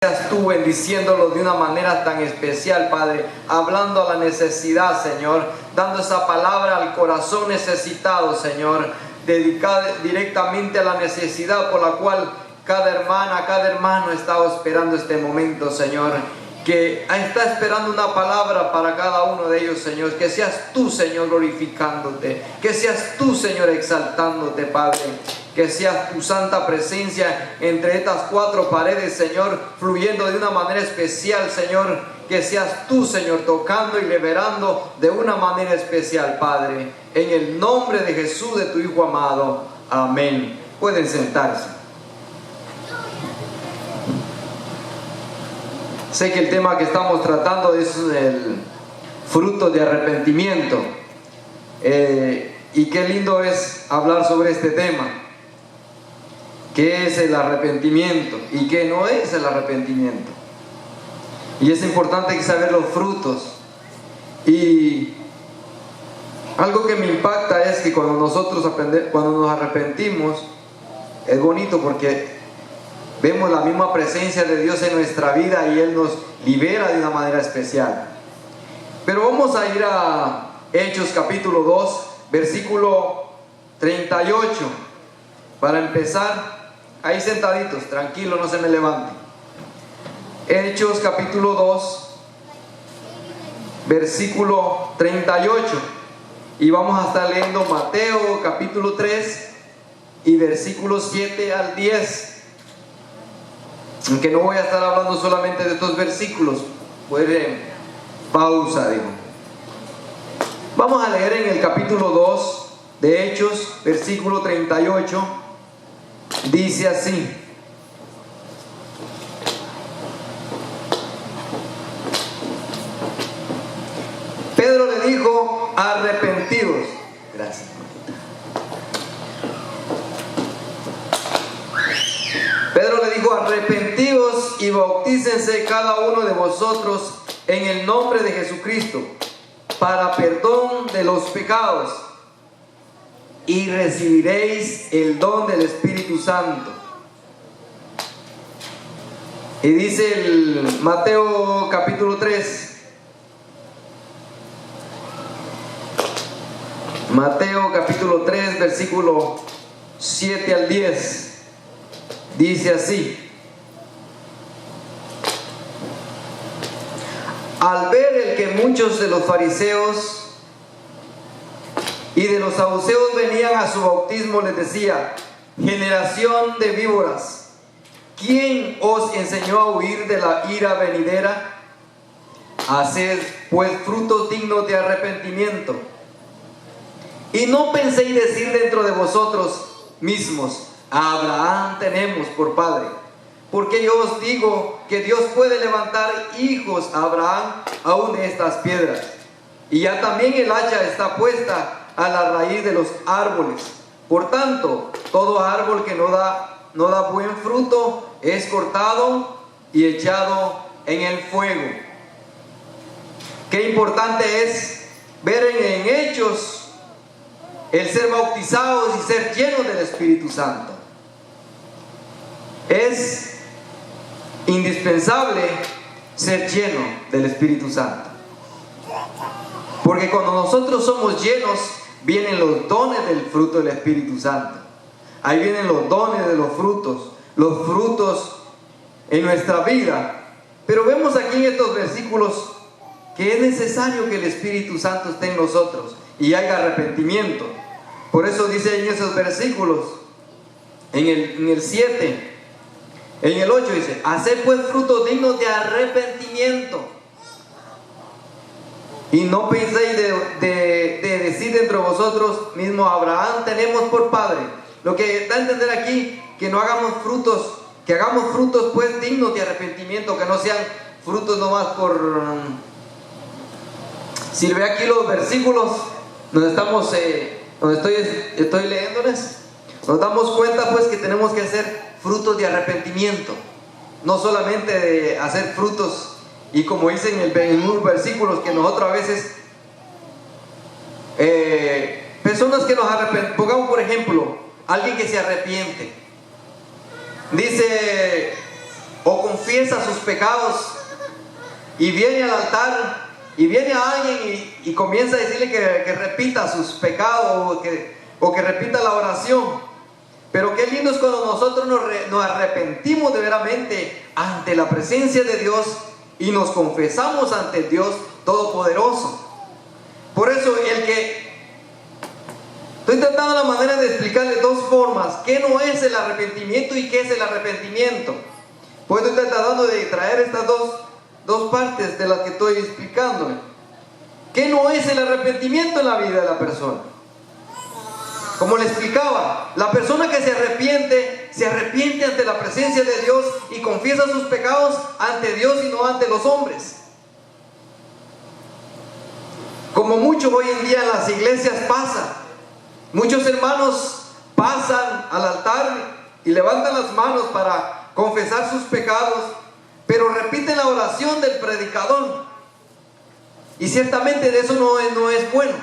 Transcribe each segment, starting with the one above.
Seas tú bendiciéndolo de una manera tan especial, Padre, hablando a la necesidad, Señor, dando esa palabra al corazón necesitado, Señor, dedicada directamente a la necesidad por la cual cada hermana, cada hermano está esperando este momento, Señor, que está esperando una palabra para cada uno de ellos, Señor. Que seas tú, Señor, glorificándote, que seas tú, Señor, exaltándote, Padre. Que sea tu santa presencia entre estas cuatro paredes, Señor, fluyendo de una manera especial, Señor. Que seas tú, Señor, tocando y liberando de una manera especial, Padre. En el nombre de Jesús, de tu Hijo amado. Amén. Pueden sentarse. Sé que el tema que estamos tratando es el fruto de arrepentimiento. Y qué lindo es hablar sobre este tema. ¿Qué es el arrepentimiento y qué no es el arrepentimiento? Y es importante saber los frutos. Y algo que me impacta es que cuando nos arrepentimos, es bonito porque vemos la misma presencia de Dios en nuestra vida y Él nos libera de una manera especial. Pero vamos a ir a Hechos capítulo 2, versículo 38. Para empezar, ahí sentaditos, tranquilo, no se me levante. Hechos capítulo 2, versículo 38. Y vamos a estar leyendo Mateo capítulo 3 y versículos 7 al 10. Aunque no voy a estar hablando solamente de estos versículos. Pueden pausa, digo. Vamos a leer en el capítulo 2 de Hechos, versículo 38. Dice así: Pedro le dijo: arrepentidos. Gracias. Pedro le dijo: arrepentidos y bautícense cada uno de vosotros en el nombre de Jesucristo para perdón de los pecados, y recibiréis el don del Espíritu Santo. Y dice el Mateo capítulo 3. Mateo capítulo 3, versículo 7 al 10. Dice así: al ver el que muchos de los fariseos y de los saduceos venían a su bautismo, les decía: generación de víboras, ¿quién os enseñó a huir de la ira venidera? Haced pues frutos dignos de arrepentimiento. Y no penséis decir dentro de vosotros mismos: a Abraham tenemos por padre. Porque yo os digo que Dios puede levantar hijos a Abraham aún de estas piedras. Y ya también el hacha está puesta a la raíz de los árboles. Por tanto, todo árbol que no da buen fruto es cortado y echado en el fuego. Qué importante es ver en Hechos el ser bautizados y ser llenos del Espíritu Santo. Es indispensable ser lleno del Espíritu Santo, porque cuando nosotros somos llenos, vienen los dones del fruto del Espíritu Santo. Ahí vienen los dones de los frutos en nuestra vida. Pero vemos aquí en estos versículos que es necesario que el Espíritu Santo esté en nosotros y haya arrepentimiento. Por eso dice en esos versículos, en el 7, en el 8 dice: haced pues frutos dignos de arrepentimiento. Y no penséis de decir dentro de vosotros mismos: Abraham tenemos por padre. Lo que da a entender aquí, que no hagamos frutos, que hagamos frutos pues dignos de arrepentimiento, que no sean frutos nomás por... Si ve aquí los versículos donde estamos, donde estoy leyéndoles, nos damos cuenta pues que tenemos que hacer frutos de arrepentimiento, no solamente de hacer frutos. Y como dicen en unos versículos, que nosotros a veces personas que nos arrepentimos, pongamos por ejemplo alguien que se arrepiente, dice: o confiesa sus pecados y viene al altar y viene a alguien y comienza a decirle que repita sus pecados o que repita la oración. Pero qué lindo es cuando nosotros nos arrepentimos de veramente ante la presencia de Dios y nos confesamos ante Dios Todopoderoso. Por eso estoy tratando la manera de explicarle dos formas: qué no es el arrepentimiento y qué es el arrepentimiento. Pues estoy tratando de traer estas dos partes de las que estoy explicándole. ¿Qué no es el arrepentimiento en la vida de la persona? Como le explicaba, la persona que se arrepiente ante la presencia de Dios y confiesa sus pecados ante Dios y no ante los hombres. Como mucho hoy en día en las iglesias pasa, muchos hermanos pasan al altar y levantan las manos para confesar sus pecados, pero repiten la oración del predicador. Y ciertamente de eso no es bueno,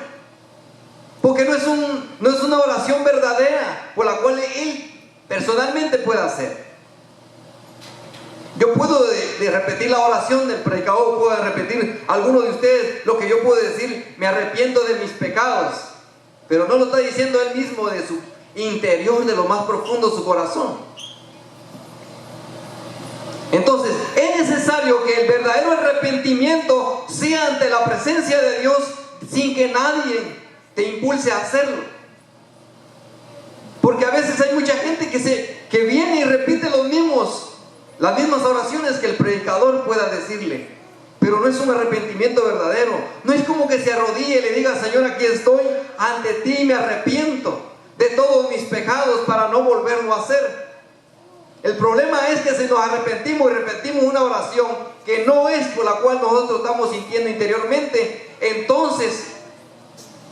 porque no es una oración verdadera por la cual él personalmente puede hacer. Yo puedo de repetir la oración del predicador, puedo repetir alguno de ustedes lo que yo puedo decir: me arrepiento de mis pecados, pero no lo está diciendo él mismo de su interior, de lo más profundo de su corazón. Entonces es necesario que el verdadero arrepentimiento sea ante la presencia de Dios, sin que nadie te impulse a hacerlo. Porque a veces hay mucha gente que viene y repite las mismas oraciones que el predicador pueda decirle, pero no es un arrepentimiento verdadero. No es como que se arrodille y le diga: Señor, aquí estoy ante ti, me arrepiento de todos mis pecados para no volverlo a hacer. El problema es que si nos arrepentimos y repetimos una oración que no es por la cual nosotros estamos sintiendo interiormente, entonces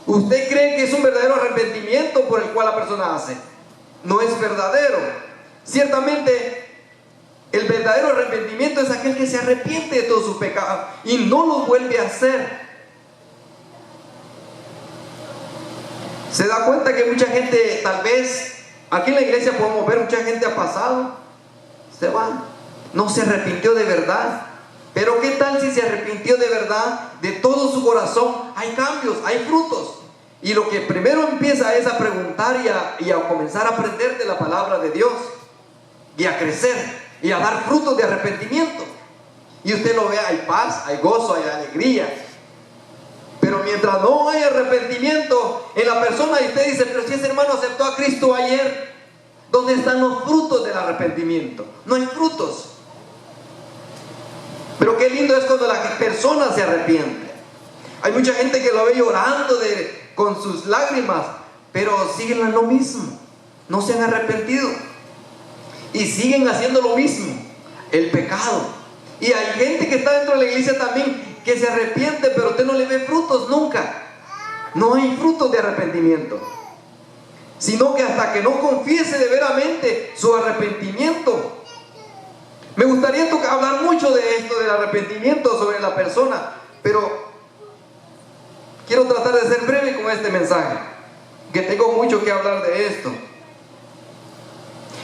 usted cree que es un verdadero arrepentimiento por el cual la persona hace. No es verdadero. Ciertamente el verdadero arrepentimiento es aquel que se arrepiente de todos sus pecados y no los vuelve a hacer. Se da cuenta que mucha gente, tal vez aquí en la iglesia podemos ver, mucha gente ha pasado, se va, no se arrepintió de verdad. Pero qué tal si se arrepintió de verdad, de todo su corazón. Hay cambios, hay frutos. Y lo que primero empieza es a preguntar y a comenzar a aprender de la palabra de Dios, y a crecer y a dar frutos de arrepentimiento. Y usted lo ve, hay paz, hay gozo, hay alegría. Pero mientras no hay arrepentimiento en la persona, y usted dice: pero si ese hermano aceptó a Cristo ayer, ¿dónde están los frutos del arrepentimiento? No hay frutos. Pero qué lindo es cuando la persona se arrepiente. Hay mucha gente que lo ve llorando con sus lágrimas, pero siguen en lo mismo, no se han arrepentido y siguen haciendo lo mismo, el pecado. Y hay gente que está dentro de la iglesia también que se arrepiente, pero usted no le ve frutos nunca. No hay frutos de arrepentimiento, sino que hasta que no confiese de veramente su arrepentimiento. Me gustaría hablar mucho de esto del arrepentimiento sobre la persona, pero quiero tratar de ser breve con este mensaje, que tengo mucho que hablar de esto.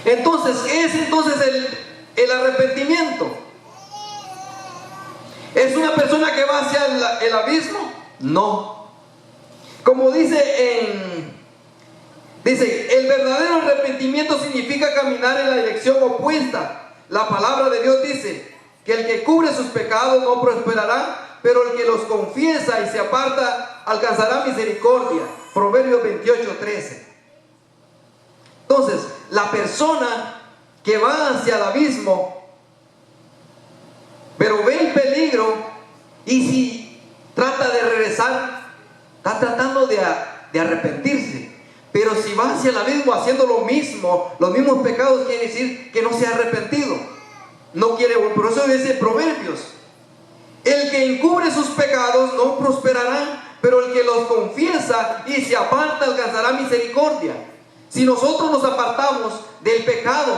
Entonces, ¿es el arrepentimiento? ¿Es una persona que va hacia el abismo? No. Como dice, el verdadero arrepentimiento significa caminar en la dirección opuesta. La palabra de Dios dice que el que cubre sus pecados no prosperará, pero el que los confiesa y se aparta alcanzará misericordia. Proverbios 28:13. Entonces, la persona que va hacia el abismo, pero ve el peligro, y si trata de regresar, está tratando de arrepentirse. Pero si va hacia el abismo haciendo lo mismo, los mismos pecados, quiere decir que no se ha arrepentido. No quiere, por eso dice Proverbios: el que encubre sus pecados no prosperará, pero el que los confiesa y se aparta alcanzará misericordia. Si nosotros nos apartamos del pecado,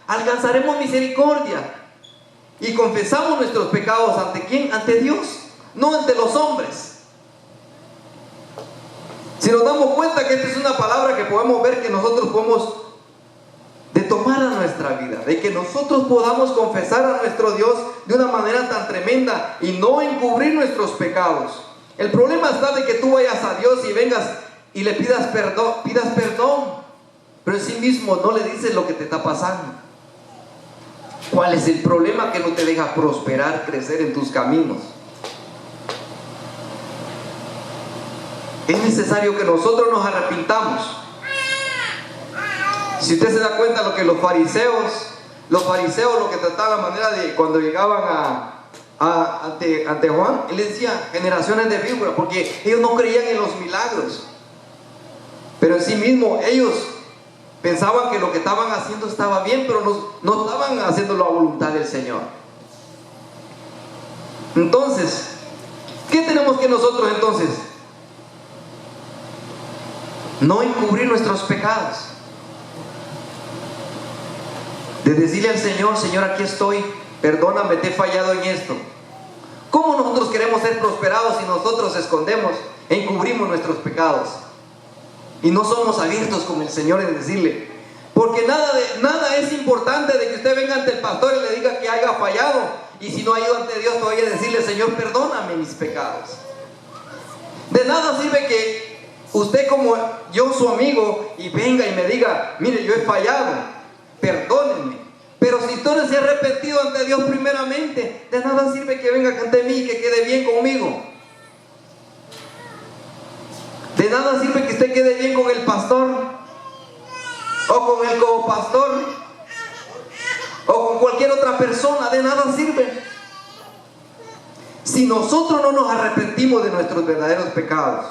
alcanzaremos misericordia. Y confesamos nuestros pecados, ¿ante quién? Ante Dios, no ante los hombres. Si nos damos cuenta que esta es una palabra que podemos ver que nosotros podemos de tomar nuestra vida, de que nosotros podamos confesar a nuestro Dios de una manera tan tremenda y no encubrir nuestros pecados. El problema está de que tú vayas a Dios y vengas y le pidas perdón, pero en sí mismo no le dices lo que te está pasando. ¿Cuál es el problema que no te deja prosperar, crecer en tus caminos? Es necesario que nosotros nos arrepintamos. Si usted se da cuenta lo que los fariseos lo que trataban la manera de cuando llegaban ante Juan, él les decía generaciones de víboras, porque ellos no creían en los milagros, pero en sí mismo ellos pensaban que lo que estaban haciendo estaba bien, pero no estaban haciendo la voluntad del Señor. Entonces, ¿qué tenemos que nosotros entonces? No encubrir nuestros pecados. De decirle al Señor: Señor, aquí estoy, perdóname, te he fallado en esto. ¿Cómo nosotros queremos ser prosperados si nosotros escondemos, encubrimos nuestros pecados? Y no somos abiertos con el Señor en decirle. Porque nada es importante de que usted venga ante el pastor y le diga que haya fallado. Y si no ha ido ante Dios, todavía decirle: Señor, perdóname mis pecados. De nada sirve que usted, como yo, su amigo, y venga y me diga: mire, yo he fallado, perdónenme. Pero si usted no se ha arrepentido ante Dios primeramente, de nada sirve que venga ante mí y que quede bien conmigo. De nada sirve que usted quede bien con el pastor, o con el copastor, o con cualquier otra persona. De nada sirve si nosotros no nos arrepentimos de nuestros verdaderos pecados.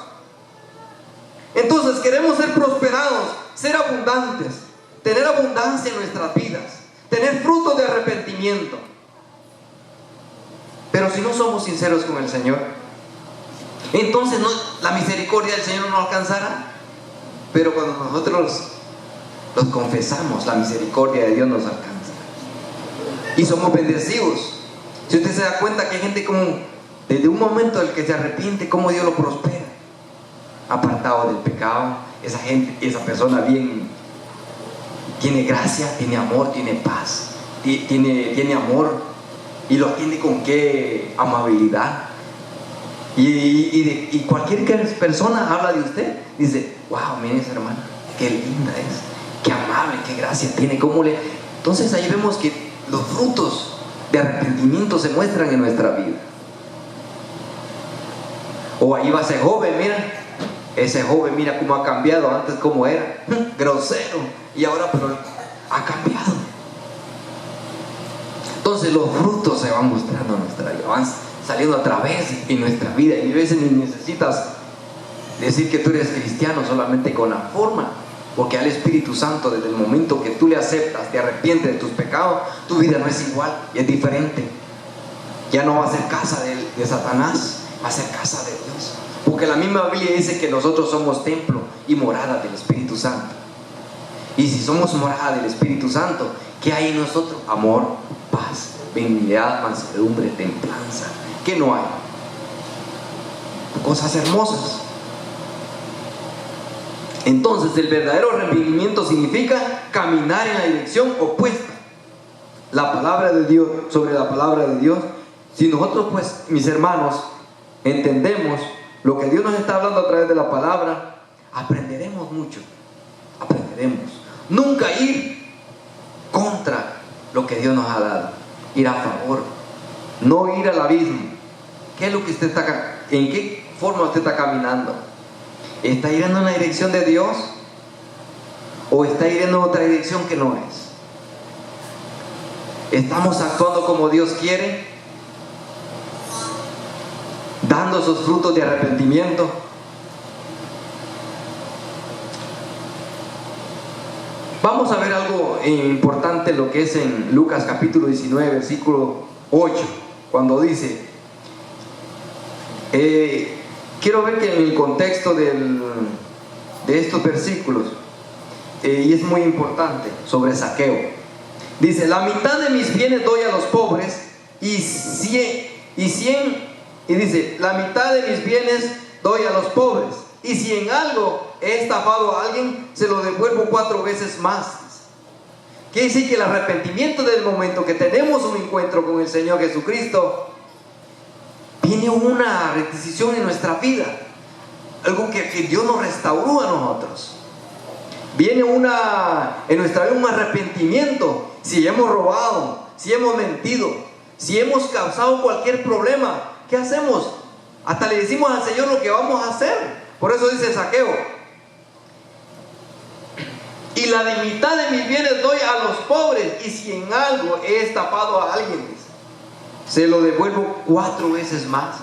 Entonces queremos ser prosperados, ser abundantes, tener abundancia en nuestras vidas, tener frutos de arrepentimiento. Pero si no somos sinceros con el Señor, entonces la misericordia del Señor no nos alcanzará. Pero cuando nosotros los confesamos, la misericordia de Dios nos alcanza y somos bendecidos. Si usted se da cuenta que hay gente como desde un momento en el que se arrepiente, como Dios lo prospera, apartado del pecado. Esa gente, esa persona tiene gracia, tiene amor, tiene paz, tiene amor, y lo tiene con qué amabilidad. Y cualquier persona habla de usted, dice: wow, mire esa hermana, qué linda es, qué amable, qué gracia tiene, Entonces ahí vemos que los frutos de arrepentimiento se muestran en nuestra vida. O ahí va ese joven, ese joven, mira cómo ha cambiado. Antes cómo era, grosero, y ahora pero ha cambiado. Entonces los frutos se van mostrando en nuestra vida, van saliendo a través en nuestra vida. Y a veces ni necesitas decir que tú eres cristiano solamente con la forma, porque al Espíritu Santo, desde el momento que tú le aceptas, te arrepientes de tus pecados, tu vida no es igual y es diferente. Ya no va a ser casa de Satanás, va a ser casa de Dios. Porque la misma Biblia dice que nosotros somos templo y morada del Espíritu Santo. Y si somos morada del Espíritu Santo, ¿qué hay en nosotros? Amor, paz, benignidad, mansedumbre, templanza. ¿Qué no hay? Cosas hermosas. Entonces el verdadero arrepentimiento significa caminar en la dirección opuesta. La palabra de Dios sobre la palabra de Dios. Si nosotros, pues, mis hermanos, entendemos lo que Dios nos está hablando a través de la palabra, aprenderemos mucho. Aprenderemos. Nunca ir contra lo que Dios nos ha dado. Ir a favor. No ir al abismo. ¿Qué es lo que en qué forma usted está caminando? ¿Está yendo en la dirección de Dios? ¿O está yendo en otra dirección que no es? ¿Estamos actuando como Dios quiere? ¿Dando esos frutos de arrepentimiento? Vamos a ver algo importante, lo que es en Lucas capítulo 19, versículo 8, cuando dice, quiero ver que en el contexto de estos versículos, y es muy importante, sobre Zaqueo. Dice: la mitad de mis bienes doy a los pobres, y dice: la mitad de mis bienes doy a los pobres, y si en algo he estafado a alguien, se lo devuelvo 4 veces más. Quiere decir que el arrepentimiento del momento que tenemos un encuentro con el Señor Jesucristo, viene una decisión en nuestra vida, algo que Dios nos restauró a nosotros. Viene en nuestra vida un arrepentimiento. Si hemos robado, si hemos mentido, si hemos causado cualquier problema, ¿qué hacemos? Hasta le decimos al Señor lo que vamos a hacer. Por eso dice Zaqueo: y la mitad de mis bienes doy a los pobres, y si en algo he estafado a alguien, se lo devuelvo 4 veces más.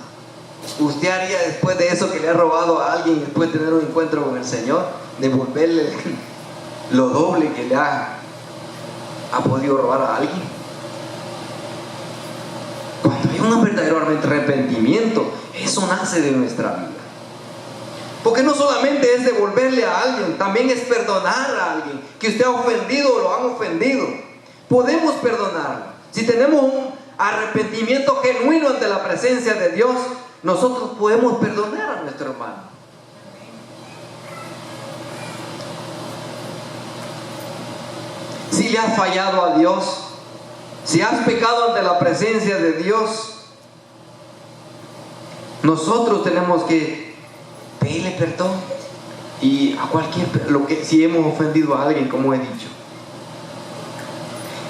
¿Usted haría después de eso que le ha robado a alguien, después de tener un encuentro con el Señor, devolverle lo doble que le ha podido robar a alguien? Cuando hay un verdadero arrepentimiento, eso nace de nuestra vida. Porque no solamente es devolverle a alguien, también es perdonar a alguien que usted ha ofendido o lo han ofendido. Podemos perdonarlo. Si tenemos un arrepentimiento genuino ante la presencia de Dios, nosotros podemos perdonar a nuestro hermano. Si le has fallado a Dios, si has pecado ante la presencia de Dios, nosotros tenemos que pedirle perdón. Y a si hemos ofendido a alguien, como he dicho.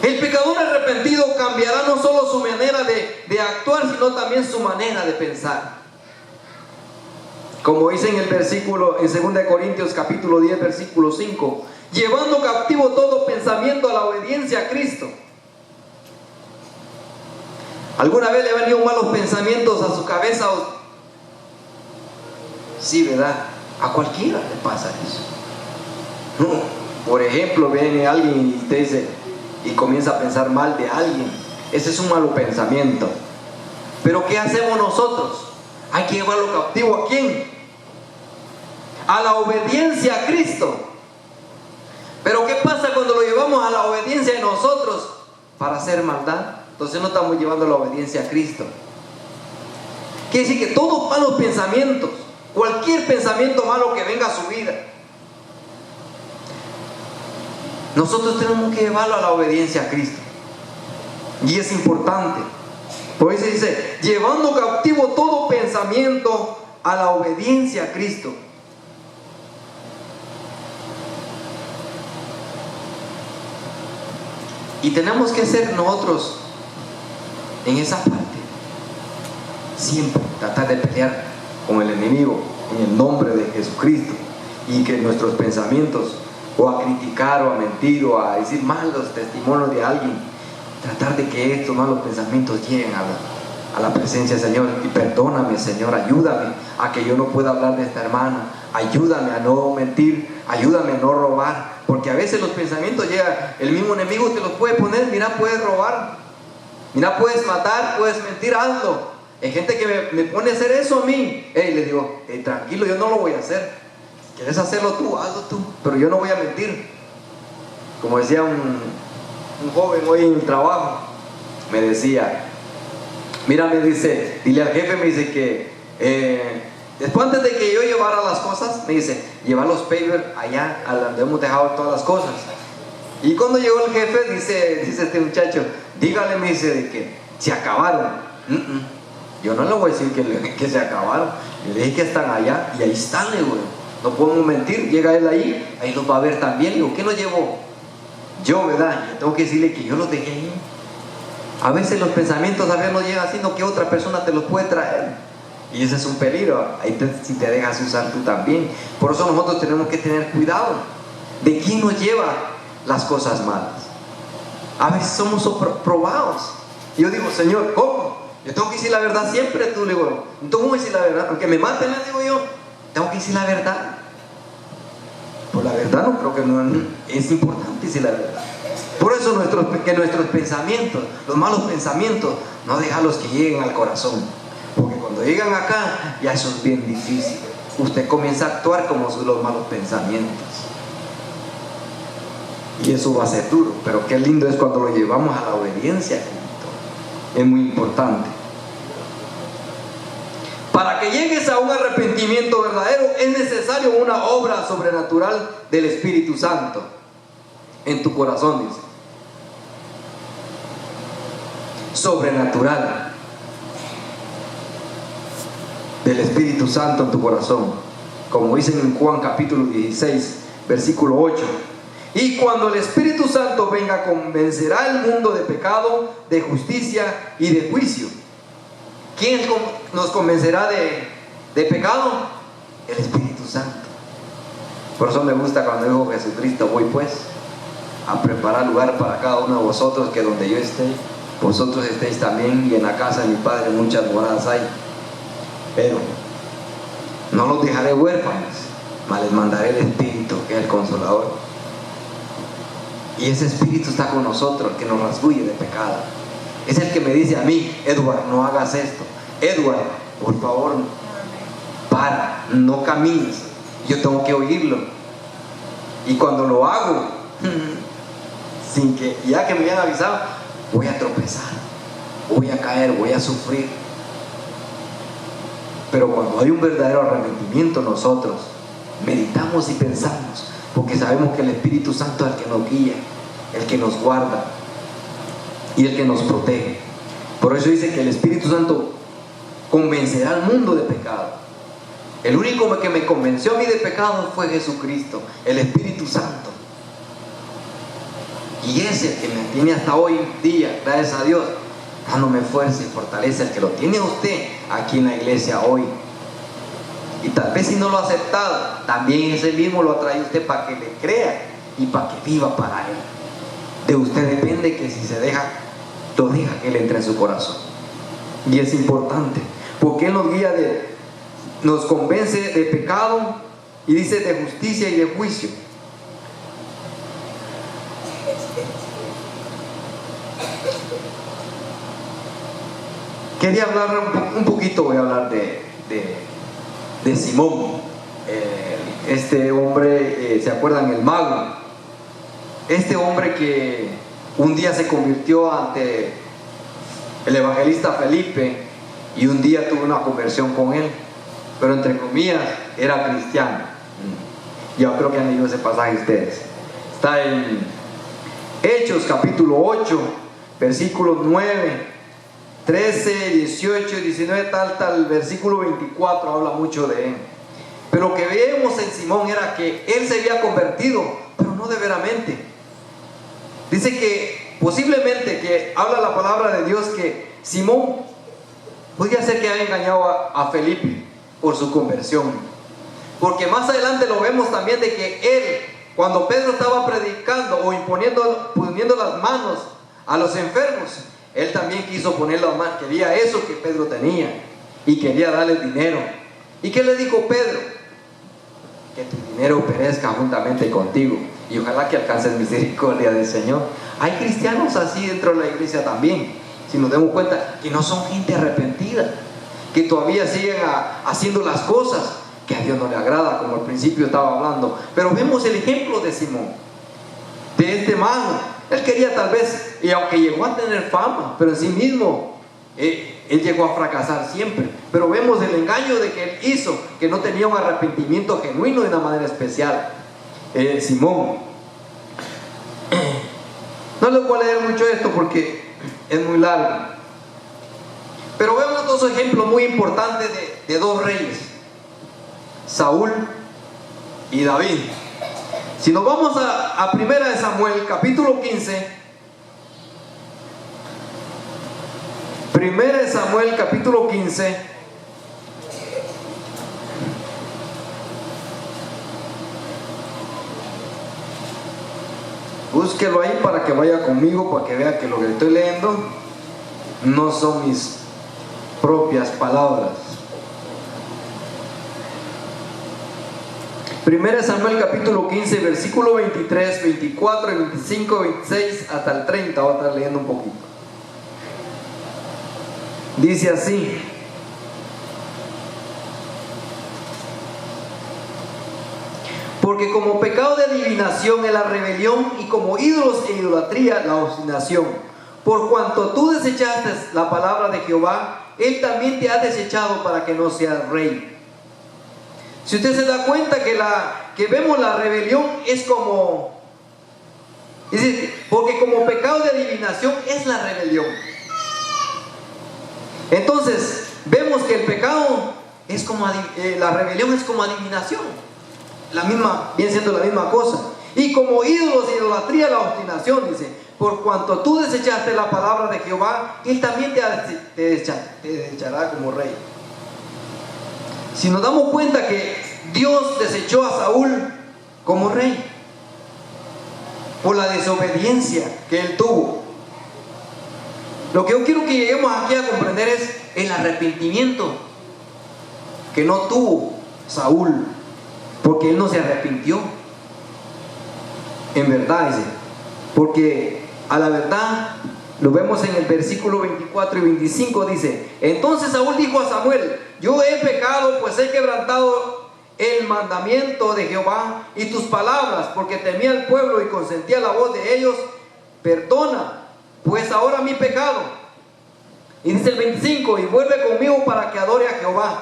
El pecador arrepentido cambiará no solo su manera de actuar, sino también su manera de pensar. Como dice en el versículo, en 2 Corintios capítulo 10, versículo 5, llevando cautivo todo pensamiento a la obediencia a Cristo. ¿Alguna vez le han venido malos pensamientos a su cabeza? Sí, ¿verdad? A cualquiera le pasa eso. No, por ejemplo, viene alguien y usted dice, y comienza a pensar mal de alguien. Ese es un malo pensamiento. Pero ¿qué hacemos nosotros? Hay que llevarlo cautivo. ¿A quién? A la obediencia a Cristo. Pero ¿qué pasa cuando lo llevamos a la obediencia de nosotros para hacer maldad? Entonces no estamos llevando la obediencia a Cristo. Quiere decir que todos malos pensamientos, cualquier pensamiento malo que venga a su vida, nosotros tenemos que llevarlo a la obediencia a Cristo. Y es importante. Por eso dice, llevando cautivo todo pensamiento a la obediencia a Cristo. Y tenemos que ser nosotros en esa parte. Siempre tratar de pelear con el enemigo en el nombre de Jesucristo. Y que nuestros pensamientos, o a criticar, o a mentir, o a decir malos testimonios de alguien, tratar de que estos malos pensamientos lleguen a la presencia del Señor. Y perdóname, Señor, ayúdame a que yo no pueda hablar de esta hermana, ayúdame a no mentir, ayúdame a no robar, porque a veces los pensamientos llegan, el mismo enemigo te los puede poner. Mira, puedes robar, mira, puedes matar, puedes mentir, hazlo. Hay gente que me pone a hacer eso a mí. Le digo, tranquilo, yo no lo voy a hacer. ¿Quieres hacerlo tú? Hazlo tú, pero yo no voy a mentir. Como decía un joven hoy en el trabajo, me decía, mira, me dice, dile al jefe, me dice que después, antes de que yo llevara las cosas, me dice, lleva los papers allá a donde hemos dejado todas las cosas. Y cuando llegó el jefe, dice este muchacho, dígale, me dice, de que se acabaron. Yo no le voy a decir que se acabaron. Le dije que están allá, y ahí están, le digo. No podemos mentir. Llega él ahí los va a ver también. Le digo, ¿qué nos llevó? Yo, ¿verdad? Yo tengo que decirle que yo los dejé ahí. A veces los pensamientos a veces no llegan, sino que otra persona te los puede traer. Y ese es un peligro. Ahí si te dejas usar tú también. Por eso nosotros tenemos que tener cuidado de quién nos lleva las cosas malas. A veces somos probados. Y yo digo, Señor, ¿cómo? Yo tengo que decir la verdad siempre. Tú le digo, no tengo que decir la verdad, aunque me maten, le digo yo, tengo que decir la verdad. Por la verdad no creo que no es importante decir la verdad. Por eso que nuestros pensamientos, los malos pensamientos, no dejarlos que lleguen al corazón. Porque cuando llegan acá, ya eso es bien difícil. Usted comienza a actuar como los malos pensamientos. Y eso va a ser duro. Pero qué lindo es cuando lo llevamos a la obediencia a Cristo. Es muy importante. Para que llegues a un arrepentimiento verdadero, es necesario una obra sobrenatural del Espíritu Santo en tu corazón, dice. sobrenatural del Espíritu Santo en tu corazón, como dicen en Juan capítulo 16 versículo 8. Y cuando el Espíritu Santo venga, convencerá al mundo de pecado, de justicia y de juicio. ¿Quién nos convencerá de pecado? El Espíritu Santo. Por eso me gusta cuando dijo Jesucristo: voy pues a preparar lugar para cada uno de vosotros, que donde yo esté, vosotros estéis también, y en la casa de mi Padre muchas moradas hay. Pero no los dejaré huérfanos, mas les mandaré el Espíritu, que es el Consolador. Y ese Espíritu está con nosotros, el que nos rasguye de pecado. Es el que me dice a mí: Edward, no hagas esto. Edward, por favor, para, no camines. Yo tengo que oírlo. Y cuando lo hago, sin que, ya que me hayan avisado, voy a tropezar, voy a caer, voy a sufrir. Pero cuando hay un verdadero arrepentimiento, nosotros meditamos y pensamos, porque sabemos que el Espíritu Santo es el que nos guía, el que nos guarda y el que nos protege. Por eso dice que el Espíritu Santo convencerá al mundo de pecado. El único que me convenció a mí de pecado fue Jesucristo, el Espíritu Santo. Y es el que me tiene hasta hoy día, gracias a Dios, dándome fuerza y fortaleza, el que lo tiene usted aquí en la iglesia hoy. Y tal vez si no lo ha aceptado, también ese mismo lo ha traído usted para que le crea y para que viva para Él. De usted depende que si se deja, lo deja que Él entre en su corazón. Y es importante, porque Él nos guía, nos convence de pecado, y dice de justicia y de juicio. Quería hablar un poquito, voy a hablar de Simón, este hombre, ¿se acuerdan? El mago. Este hombre que un día se convirtió ante el evangelista Felipe y un día tuvo una conversión con él, pero entre comillas era cristiano. Yo creo que han leído ese pasaje ustedes. Está en Hechos capítulo 8 versículos 9, 13, 18, 19, tal, versículo 24 habla mucho de él. Pero lo que vemos en Simón era que él se había convertido, pero no de veramente. Dice que posiblemente, que habla la palabra de Dios, que Simón podía ser que haya engañado a Felipe por su conversión. Porque más adelante lo vemos también de que él, cuando Pedro estaba predicando o poniendo las manos a los enfermos, él también quiso poner las manos, quería eso que Pedro tenía y quería darle dinero. ¿Y qué le dijo Pedro? Que tu dinero perezca juntamente contigo y ojalá que alcances misericordia del Señor. Hay cristianos así dentro de la iglesia también, si nos damos cuenta que no son gente arrepentida, que todavía siguen haciendo las cosas que a Dios no le agrada, como al principio estaba hablando. Pero vemos el ejemplo de Simón, de este mago. Él quería tal vez, y aunque llegó a tener fama, pero en sí mismo él llegó a fracasar siempre. Pero vemos el engaño de que él hizo, que no tenía un arrepentimiento genuino de una manera especial. Simón, no les voy a leer mucho esto porque es muy largo, pero vemos dos ejemplos muy importantes de dos reyes, Saúl y David. Si nos vamos a 1 de Samuel capítulo 15, 1 de Samuel capítulo 15, búsquelo ahí para que vaya conmigo, para que vea que lo que estoy leyendo no son mis propias palabras. 1 Samuel capítulo 15, versículo 23, 24, 25, 26 hasta el 30. Voy a estar leyendo un poquito. Dice así: porque como pecado de adivinación es la rebelión, y como ídolos e idolatría la obstinación. Por cuanto tú desechaste la palabra de Jehová, Él también te ha desechado para que no seas rey. Si usted se da cuenta que vemos la rebelión es como, dice, porque como pecado de adivinación es la rebelión. Entonces, vemos que el pecado es como, la rebelión es como adivinación. Viene siendo la misma cosa. Y como ídolos, idolatría, la obstinación, dice, por cuanto tú desechaste la palabra de Jehová, Él también te desechará como rey. Si nos damos cuenta que Dios desechó a Saúl como rey, por la desobediencia que él tuvo. Lo que yo quiero que lleguemos aquí a comprender es el arrepentimiento que no tuvo Saúl, porque él no se arrepintió. En verdad, dice, porque a la verdad, lo vemos en el versículo 24 y 25, dice, entonces Saúl dijo a Samuel, yo he pecado, pues he quebrantado el mandamiento de Jehová y tus palabras, porque temía al pueblo y consentía la voz de ellos. Perdona pues ahora mi pecado. Y dice el 25, y vuelve conmigo para que adore a Jehová.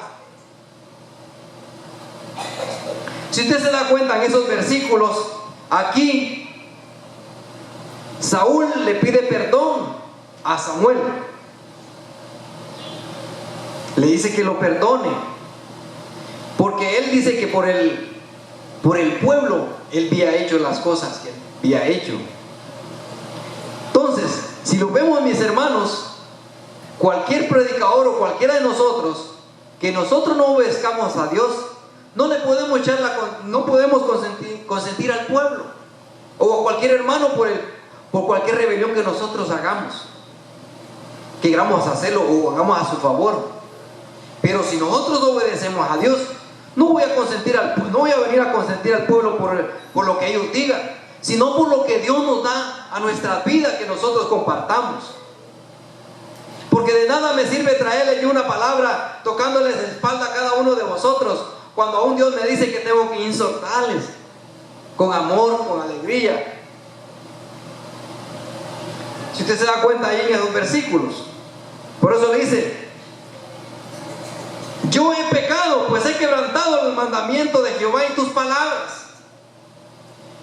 Si usted se da cuenta en esos versículos, aquí Saúl le pide perdón a Samuel. Le dice que lo perdone, porque él dice que por el pueblo él había hecho las cosas que había hecho. Entonces, si lo vemos, mis hermanos, cualquier predicador o cualquiera de nosotros, que nosotros no obedezcamos a Dios, no le podemos no podemos consentir al pueblo o a cualquier hermano por cualquier rebelión que nosotros hagamos, que queramos hacerlo o hagamos a su favor. Pero si nosotros obedecemos a Dios, no voy a venir a consentir al pueblo por lo que ellos digan, sino por lo que Dios nos da a nuestra vida, que nosotros compartamos. Porque de nada me sirve traerle yo una palabra tocándoles la espalda a cada uno de vosotros, cuando aún Dios me dice que tengo que exhortarles con amor, con alegría. Si usted se da cuenta ahí en esos versículos, por eso le dice, yo he pecado, pues he quebrantado el mandamiento de Jehová y tus palabras,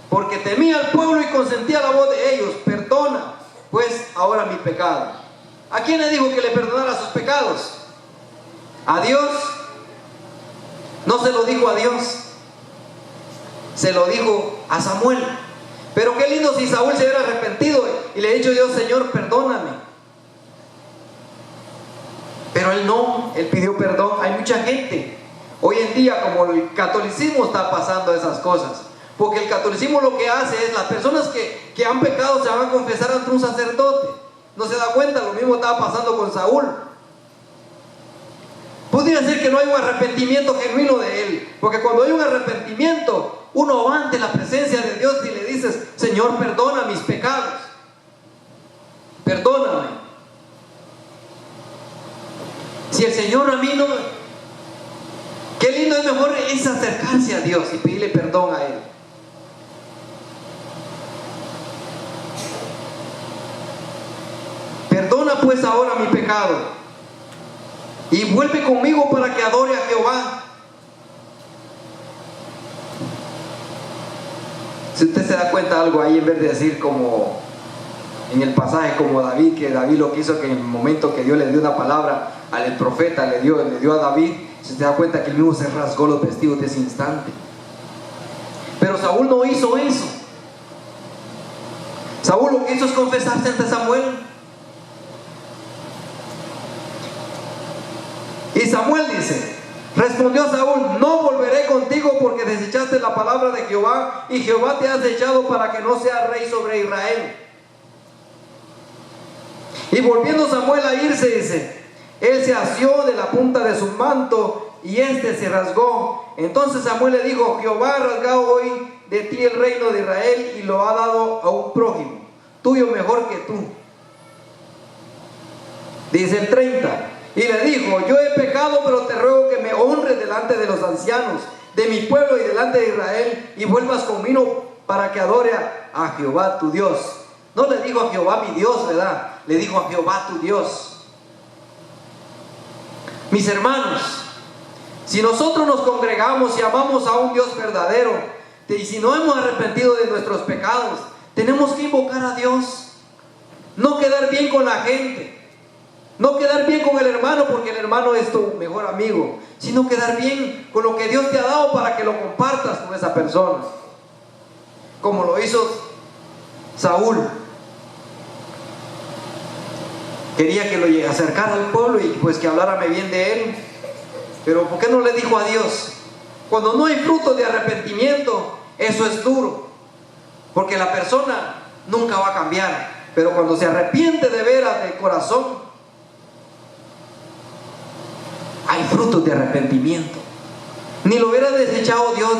porque temía al pueblo y consentía la voz de ellos. Perdona pues ahora mi pecado. ¿A quién le dijo que le perdonara sus pecados? ¿A Dios? No se lo dijo a Dios, se lo dijo a Samuel. Pero qué lindo si Saúl se hubiera arrepentido y le ha dicho a Dios, Señor, perdóname. Pero él no, él pidió perdón. Hay mucha gente hoy en día, como el catolicismo está pasando esas cosas, porque el catolicismo lo que hace es, las personas que han pecado se van a confesar ante un sacerdote. No se da cuenta, lo mismo estaba pasando con Saúl. Podría ser que no hay un arrepentimiento genuino de él, porque cuando hay un arrepentimiento, uno va ante la presencia de Dios y le dices, Señor, perdona mis pecados, perdóname. Si el Señor a mí no, qué lindo, es mejor es acercarse a Dios y pedirle perdón a Él. Perdona pues ahora mi pecado y vuelve conmigo para que adore a Jehová. Si usted se da cuenta algo ahí, en vez de decir como en el pasaje como David, que David lo que hizo, que en el momento que Dios le dio una palabra al profeta, le dio a David, se da cuenta que él mismo se rasgó los vestidos de ese instante. Pero Saúl no hizo eso. Saúl lo que hizo es confesarse ante Samuel. Y Samuel dice, respondió Saúl, no volveré contigo porque desechaste la palabra de Jehová y Jehová te ha desechado para que no seas rey sobre Israel. Y volviendo Samuel a irse, dice, él se asió de la punta de su manto y este se rasgó. Entonces Samuel le dijo, Jehová ha rasgado hoy de ti el reino de Israel y lo ha dado a un prójimo, tuyo mejor que tú. Dice el 30. Y le dijo, yo he pecado, pero te ruego que me honres delante de los ancianos de mi pueblo y delante de Israel, y vuelvas conmigo para que adore a Jehová tu Dios. No le dijo a Jehová mi Dios, ¿verdad? Le dijo a Jehová tu Dios. Mis hermanos, si nosotros nos congregamos y amamos a un Dios verdadero, y si no hemos arrepentido de nuestros pecados, tenemos que invocar a Dios, no quedar bien con la gente. No quedar bien con el hermano porque el hermano es tu mejor amigo, sino quedar bien con lo que Dios te ha dado para que lo compartas con esa persona. Como lo hizo Saúl. Quería que lo acercara al pueblo y pues que hablárame bien de él. Pero ¿por qué no le dijo a Dios? Cuando no hay fruto de arrepentimiento, eso es duro. Porque la persona nunca va a cambiar. Pero cuando se arrepiente de veras de corazón, hay frutos de arrepentimiento. Ni lo hubiera desechado Dios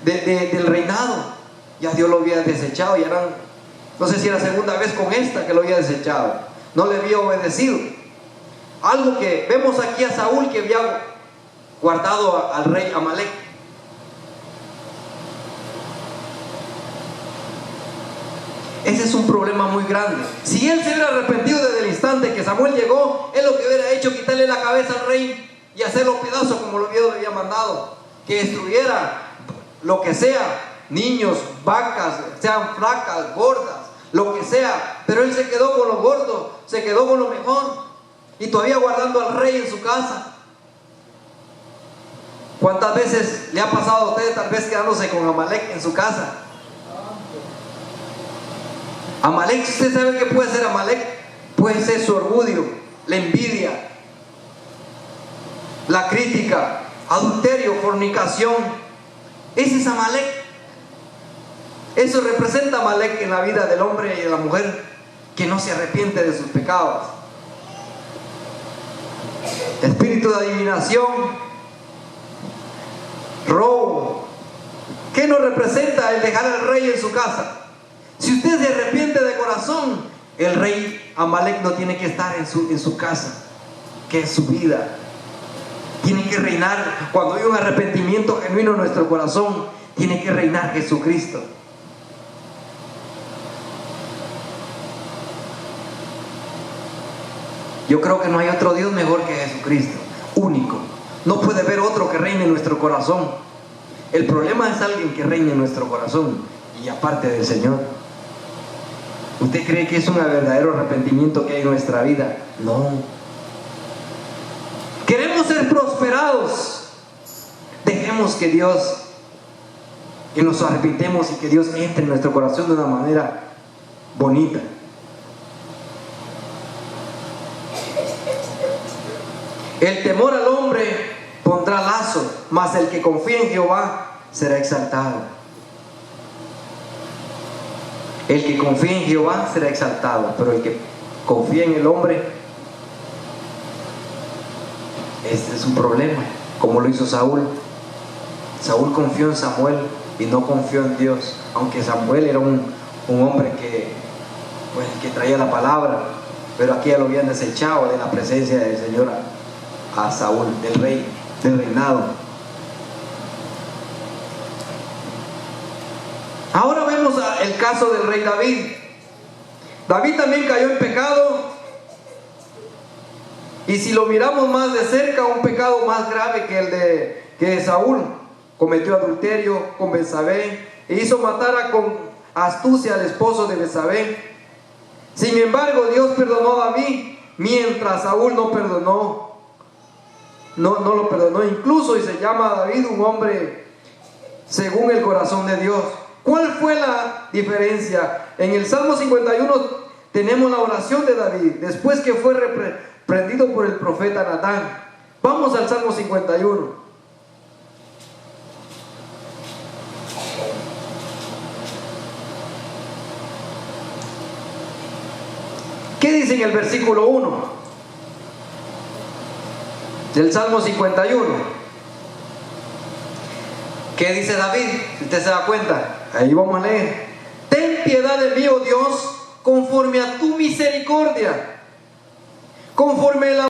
del reinado. Ya Dios lo había desechado. Ya eran, no sé si era segunda vez con esta que lo había desechado. No le había obedecido. Algo que vemos aquí a Saúl, que había guardado al rey Amalek. Ese es un problema muy grande. Si él se hubiera arrepentido desde el instante que Samuel llegó, él lo que hubiera hecho, quitarle la cabeza al rey y hacerlo pedazos como lo Dios le había mandado. Que destruyera lo que sea, niños, vacas, sean flacas, gordas, lo que sea. Pero él se quedó con lo gordo, se quedó con lo mejor. Y todavía guardando al rey en su casa. ¿Cuántas veces le ha pasado a usted tal vez quedándose con Amalek en su casa? Amalek, ¿usted sabe qué puede ser Amalek? Puede ser su orgullo, la envidia, la crítica, adulterio, fornicación. Ese es Amalek. Eso representa Amalek en la vida del hombre y de la mujer que no se arrepiente de sus pecados. Espíritu de adivinación, robo. ¿Qué nos representa el dejar al rey en su casa? Si usted se arrepiente de corazón, el rey Amalek no tiene que estar en su casa, que es su vida. Tiene que reinar. Cuando hay un arrepentimiento genuino en nuestro corazón, tiene que reinar Jesucristo. Yo creo que no hay otro Dios mejor que Jesucristo, único. No puede haber otro que reine en nuestro corazón. El problema es alguien que reine en nuestro corazón y aparte del Señor. ¿Usted cree que es un verdadero arrepentimiento que hay en nuestra vida? No. Queremos ser prosperados. Dejemos que Dios, que nos arrepintemos y que Dios entre en nuestro corazón de una manera bonita. El temor al hombre pondrá lazo, mas el que confía en Jehová será exaltado. El que confía en Jehová será exaltado, pero el que confía en el hombre, este es un problema, como lo hizo Saúl. Saúl confió en Samuel y no confió en Dios, aunque Samuel era un hombre que traía la palabra, pero aquí ya lo habían desechado de la presencia del Señor a Saúl, del rey, del reinado. Ahora vemos el caso del rey David. David también cayó en pecado. Y si lo miramos más de cerca, un pecado más grave que el que Saúl. Cometió adulterio con Betsabé e hizo matar con astucia al esposo de Betsabé. Sin embargo, Dios perdonó a David, mientras Saúl no lo perdonó incluso, y se llama a David un hombre según el corazón de Dios. ¿Cuál fue la diferencia? En el Salmo 51 tenemos la oración de David, después que fue reprendido por el profeta Natán. Vamos al Salmo 51. ¿Qué dice en el versículo 1 del Salmo 51? ¿Qué dice David? Si usted se da cuenta, ahí vamos a leer. Ten piedad de mí, oh Dios, conforme a tu misericordia, conforme a la